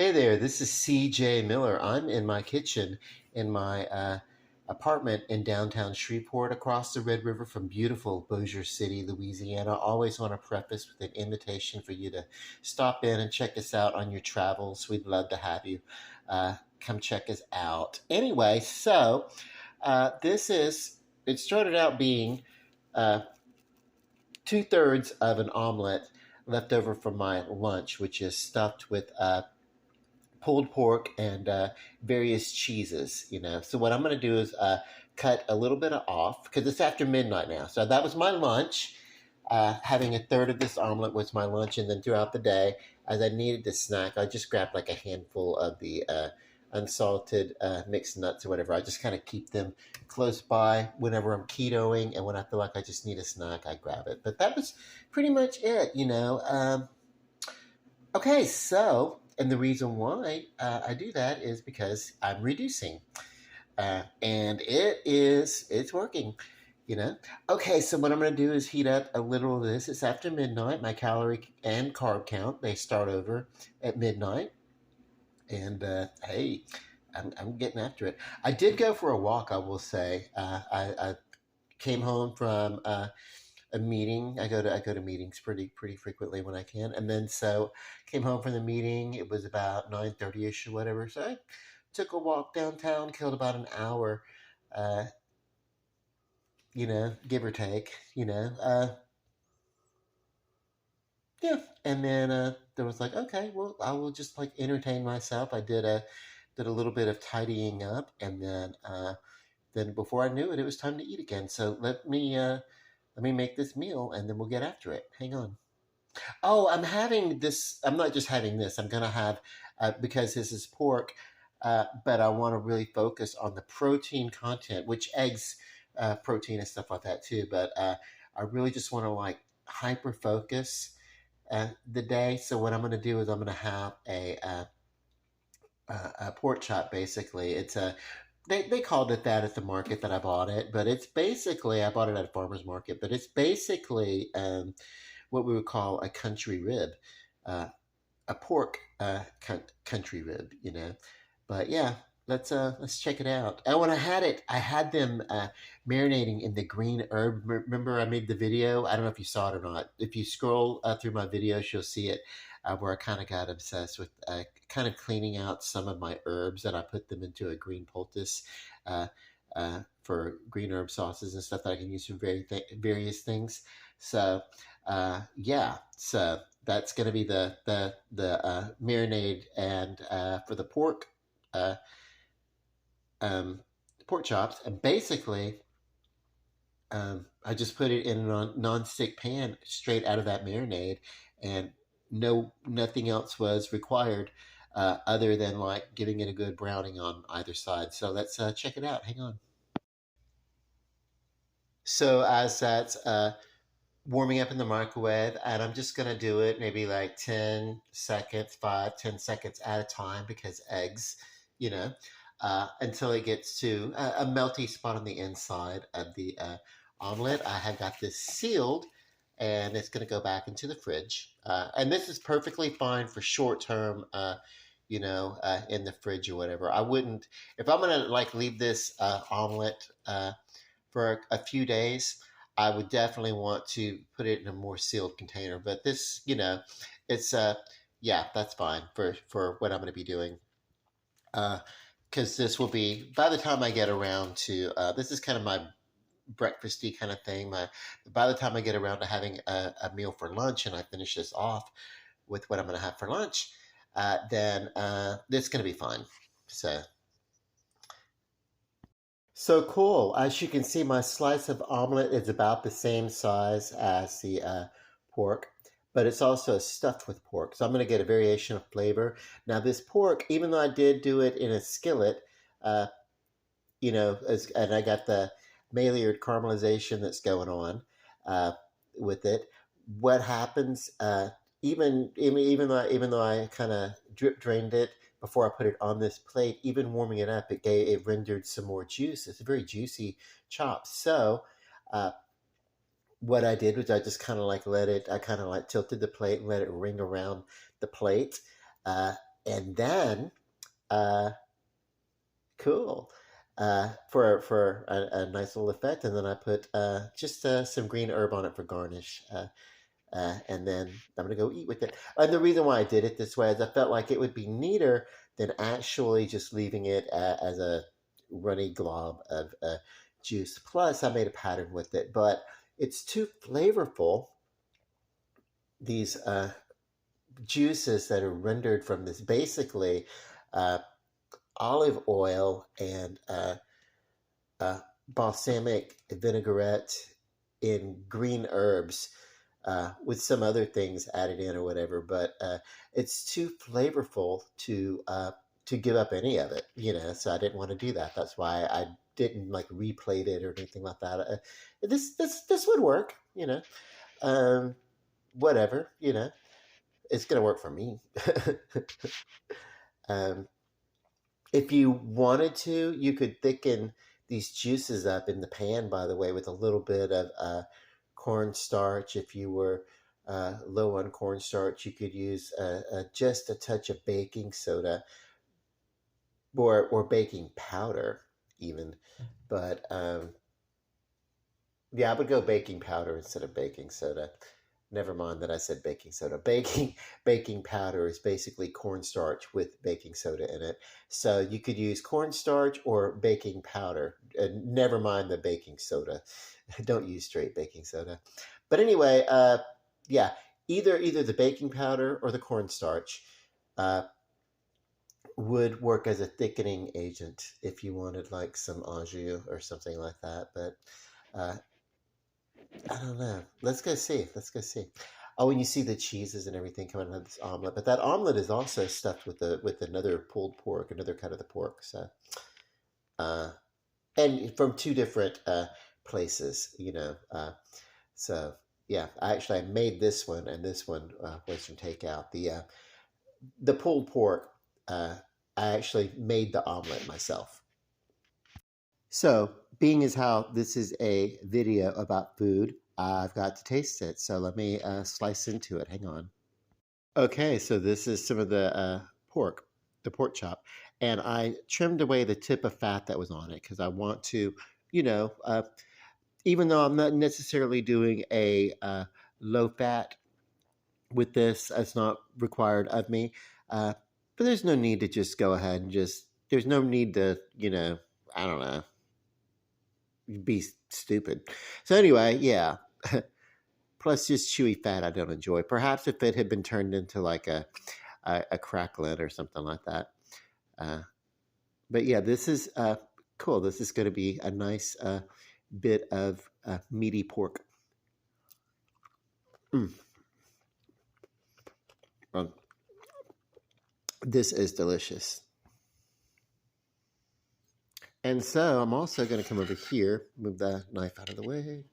Hey there, this is CJ Miller. I'm in my kitchen in my apartment in downtown Shreveport across the Red River from beautiful Bossier City, Louisiana. I always want to preface with an invitation for you to stop in and check us out on your travels. We'd love to have you come check us out. Anyway, so it started out being uh, two-thirds of an omelet left over from my lunch, which is stuffed with pulled pork and various cheeses, So what I'm going to do is cut a little bit off because it's after midnight now. So that was my lunch. Having a third of this omelet was my lunch, and then throughout the day, as I needed to snack, I just grabbed like a handful of the unsalted mixed nuts or whatever. I just kind of keep them close by whenever I'm ketoing, and when I feel like I just need a snack, I grab it. But that was pretty much it. Okay, so, and the reason why I do that is because I'm reducing, and it's working. Okay, so what I'm going to do is heat up a little of this. It's after midnight. My calorie and carb count, they start over at midnight. And hey, I'm getting after it. I did go for a walk, I will say. I came home from a meeting. I go to meetings pretty frequently when I can, and then so came home from the meeting. It was about 9:30 ish or whatever. So I took a walk downtown, killed about an hour, uh, give or take. Yeah, and then there was like, okay, well, I will just like entertain myself. I did a little bit of tidying up, and then before I knew it, it was time to eat again. So let me make this meal, and then we'll get after it. Hang on. Oh, I'm having this. I'm not just having this. I'm gonna have because this is pork, but I want to really focus on the protein content, which eggs, protein and stuff like that too. But I really just want to like hyper focus the day. So what I'm gonna do is I'm gonna have a pork chop. Basically, it's a they called it that at the market that I bought it, but it's basically I bought it at a farmer's market, but it's basically what we would call a country rib, uh, a pork country rib. But yeah, let's check it out. Oh, when I had it, I had them marinating in the green herb. Remember, I made the video. I don't know if you saw it or not. If you scroll through my videos, you'll see it. Where I kind of got obsessed with kind of cleaning out some of my herbs, and I put them into a green poultice for green herb sauces and stuff that I can use for various things. So yeah, so that's going to be the marinade and for the uh, um, pork chops, and basically I just put it in a non-stick pan straight out of that marinade, and nothing else was required other than like giving it a good browning on either side. So let's check it out. Hang on. So as that's warming up in the microwave, and I'm just gonna do it maybe like 10 seconds, 5, 10 seconds at a time because eggs, you know, until it gets to a melty spot on the inside of the omelet. I have got this sealed, and it's gonna go back into the fridge. And this is perfectly fine for short term. In the fridge or whatever. I wouldn't if I'm gonna like leave this omelet for a few days. I would definitely want to put it in a more sealed container. But this, it's yeah, that's fine for what I'm going to be doing. Because this will be by the time I get around to this is kind of my breakfasty kind of thing. By the time I get around to having a meal for lunch and I finish this off with what I'm going to have for lunch, then it's going to be fun. So cool. As you can see, my slice of omelet is about the same size as the pork, but it's also stuffed with pork. So I'm going to get a variation of flavor. Now, this pork, even though I did do it in a skillet, uh, and I got the Maillard caramelization that's going on with it. What happens? Even though I kind of drip drained it before I put it on this plate, even warming it up, it rendered some more juice. It's a very juicy chop. So uh, what I did was I just kind of like I kind of like tilted the plate and let it ring around the plate. Uh, And then, uh, cool. For a nice little effect, and then I put just some green herb on it for garnish. And then I'm gonna go eat with it. And the reason why I did it this way is I felt like it would be neater than actually just leaving it as a runny glob of juice. Plus, I made a pattern with it, but it's too flavorful. These juices that are rendered from this basically uh, olive oil and uh, balsamic vinaigrette in green herbs with some other things added in or whatever. But it's too flavorful to give up any of it, you know. So I didn't want to do that. That's why I didn't like replate it or anything like that. This would work, you know. Um, Whatever, you know. It's gonna work for me. um, If you wanted to, you could thicken these juices up in the pan, by the way, with a little bit of cornstarch. If you were low on cornstarch, you could use just a touch of baking soda or baking powder, even. But yeah, I would go baking powder instead of baking soda. Never mind that I said baking soda. Baking powder is basically cornstarch with baking soda in it. So you could use cornstarch or baking powder. Never mind the baking soda. Don't use straight baking soda. But anyway, yeah, either the baking powder or the cornstarch uh, would work as a thickening agent if you wanted like some au jus or something like that. But uh, I don't know. Let's go see. Let's go see. Oh, and you see the cheeses and everything coming out of this omelet. But that omelet is also stuffed with another pulled pork, another cut of the pork. So, uh, and from two different places, you know. So yeah, I made this one, and this one was from takeout. The pulled pork. I actually made the omelet myself. So, being as how this is a video about food, I've got to taste it. So let me slice into it. Hang on. Okay, so this is some of the pork, the pork chop, and I trimmed away the tip of fat that was on it because I want to, you know, even though I'm not necessarily doing a low fat with this, that's not required of me. But there's no need to just go ahead and just. There's no need to, you know, I don't know, be stupid. So anyway, yeah. Plus, just chewy fat I don't enjoy. Perhaps if it had been turned into like a cracklet or something like that. Uh, but yeah, this is cool. This is going to be a nice bit of meaty pork. Mm. Um, this is delicious. And so I'm also going to come over here, move the knife out of the way,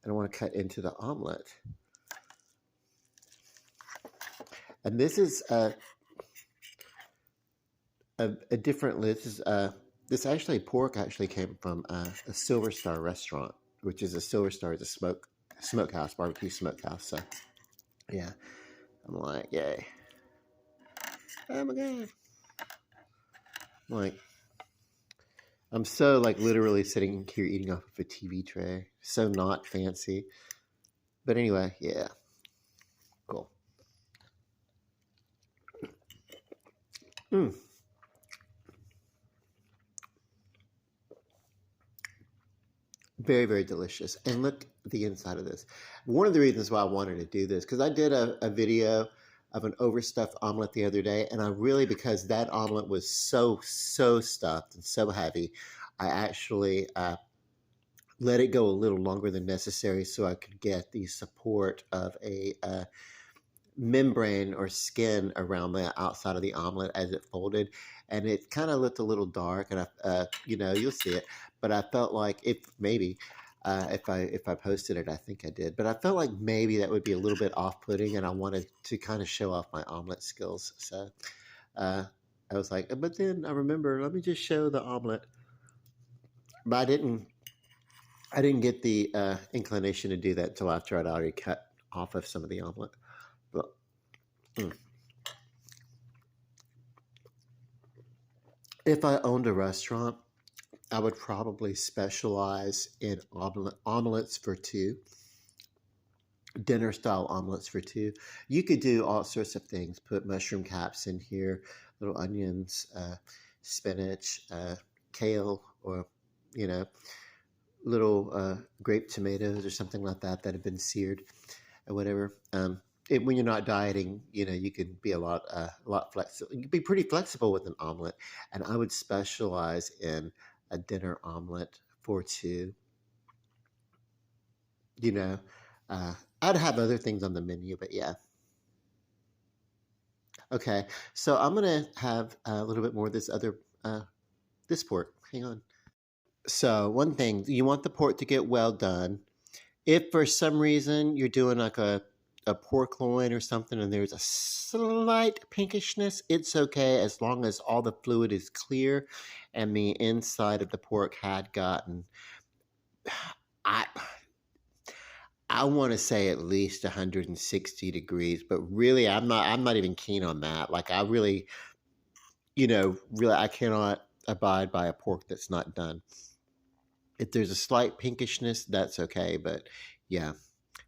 and I want to cut into the omelet. And this is a different. This actually pork actually came from a Silver Star restaurant, which is a Silver Star is a smokehouse, barbecue smokehouse. So yeah, I'm like, yay! Oh my god! Like, I'm so like literally sitting here eating off of a TV tray. So not fancy, but anyway, yeah, cool. Mm. Very, very delicious. And look at the inside of this. One of the reasons why I wanted to do this, because I did a video of an overstuffed omelet the other day, and I really, because that omelet was so stuffed and so heavy, I actually let it go a little longer than necessary so I could get the support of a membrane or skin around the outside of the omelet as it folded, and it kind of looked a little dark. And you know, you'll see it. But I felt like if maybe if I posted it, I think I did. But I felt like maybe that would be a little bit off-putting, and I wanted to kind of show off my omelet skills. So uh, I was like, but then I remember, let me just show the omelet. But I didn't. I didn't get the inclination to do that until after I'd already cut off of some of the omelet. But, mm. If I owned a restaurant, I would probably specialize in omelets for two, dinner style omelets for two. You could do all sorts of things. Put mushroom caps in here, little onions, spinach, kale, or you know, little grape tomatoes or something like that that have been seared or whatever. When you're not dieting, you could be a lot flexible. You could be pretty flexible with an omelet, and I would specialize in a dinner omelet for two. You know, uh, I'd have other things on the menu, but yeah. Okay, so I'm gonna have a little bit more of this pork. Hang on. So one thing, you want the pork to get well done. If for some reason you're doing like a pork loin or something and there's a slight pinkishness, it's okay as long as all the fluid is clear and the inside of the pork had gotten I I want to say at least 160 degrees, but really I'm not even keen on that. Like I really, really I cannot abide by a pork that's not done. If there's a slight pinkishness, that's okay, but yeah,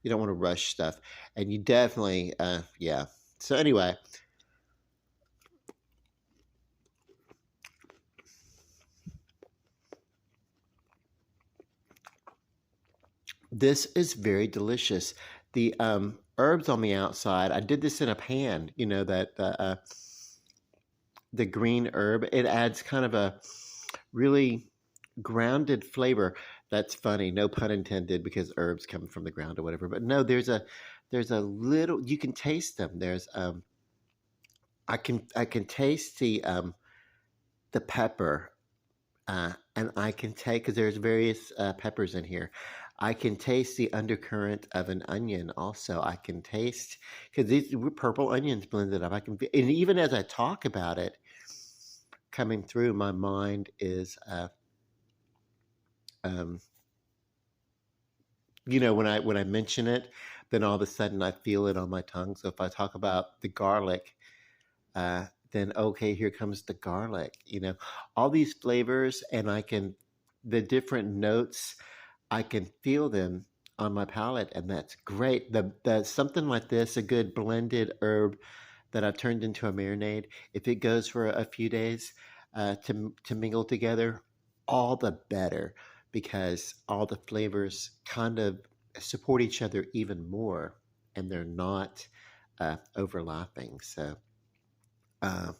you don't want to rush stuff. And you definitely yeah. So anyway, this is very delicious. The herbs on the outside, I did this in a pan, that the green herb, it adds kind of a really grounded flavor. That's funny, no pun intended, because herbs come from the ground or whatever. But no, there's a little, you can taste them. There's I can taste the pepper, and I can take, because there's various peppers in here. I can taste the undercurrent of an onion. Also, I can taste, because these were purple onions blended up. And even as I talk about it, coming through my mind is, um, when I mention it, then all of a sudden I feel it on my tongue. So if I talk about the garlic, then okay, here comes the garlic. All these flavors, and the different notes, I can feel them on my palate, and that's great. The something like this, a good blended herb that I've turned into a marinade, if it goes for a few days to mingle together, all the better, because all the flavors kind of support each other even more, and they're not overlapping. So, uh,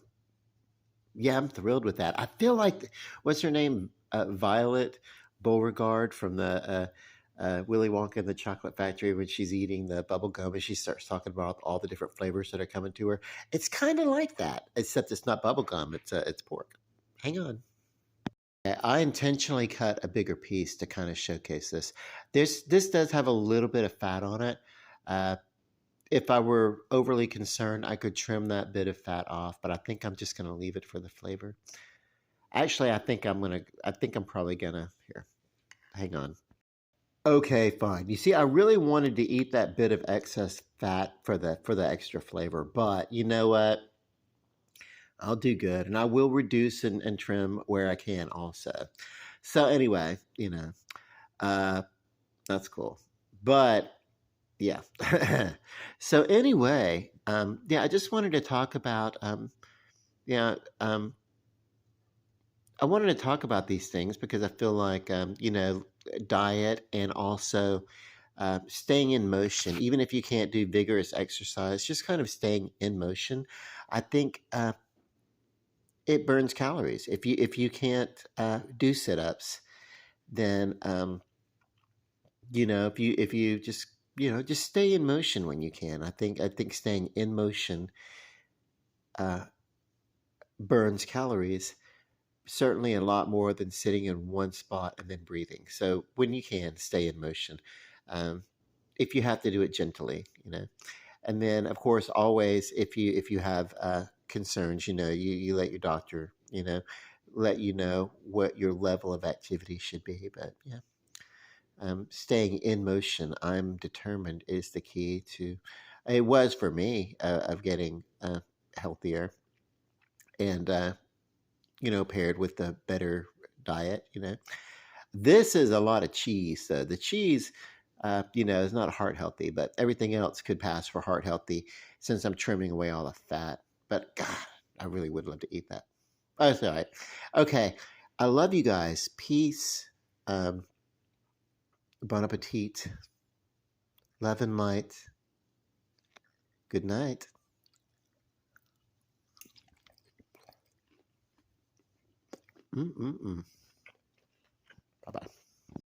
yeah, I'm thrilled with that. I feel like, what's her name? Violet Beauregard from the Willy Wonka and the Chocolate Factory, when she's eating the bubble gum and she starts talking about all the different flavors that are coming to her. It's kind of like that, except it's not bubble gum. It's pork. Hang on. I intentionally cut a bigger piece to kind of showcase this. This does have a little bit of fat on it. Uh, if I were overly concerned, I could trim that bit of fat off, but I think I'm just going to leave it for the flavor. Actually, I think I'm probably gonna, here. Hang on. Okay, fine. You see, I really wanted to eat that bit of excess fat for the extra flavor, but you know what? I'll do good, and I will reduce and trim where I can also. So anyway, uh, that's cool. But yeah. So anyway, yeah, I just wanted to talk about, yeah, I wanted to talk about these things because I feel like, diet, and also staying in motion, even if you can't do vigorous exercise, just kind of staying in motion. I think it burns calories. If you can't do sit ups, then if you just stay in motion when you can. I think staying in motion uh, burns calories, certainly a lot more than sitting in one spot and then breathing. So when you can, stay in motion. Um, if you have to, do it gently. And then, of course, always, if you have concerns, you let your doctor, let you know what your level of activity should be. But yeah, staying in motion, I'm determined, is the key to. It was for me, of getting healthier, and paired with the better diet. This is a lot of cheese. So the cheese, is not heart healthy, but everything else could pass for heart healthy since I'm trimming away all the fat. But God, I really would love to eat that. Oh, it's all right. Okay. I love you guys. Peace. Um, bon appetit. Love and light. Good night. Mm-mm-mm.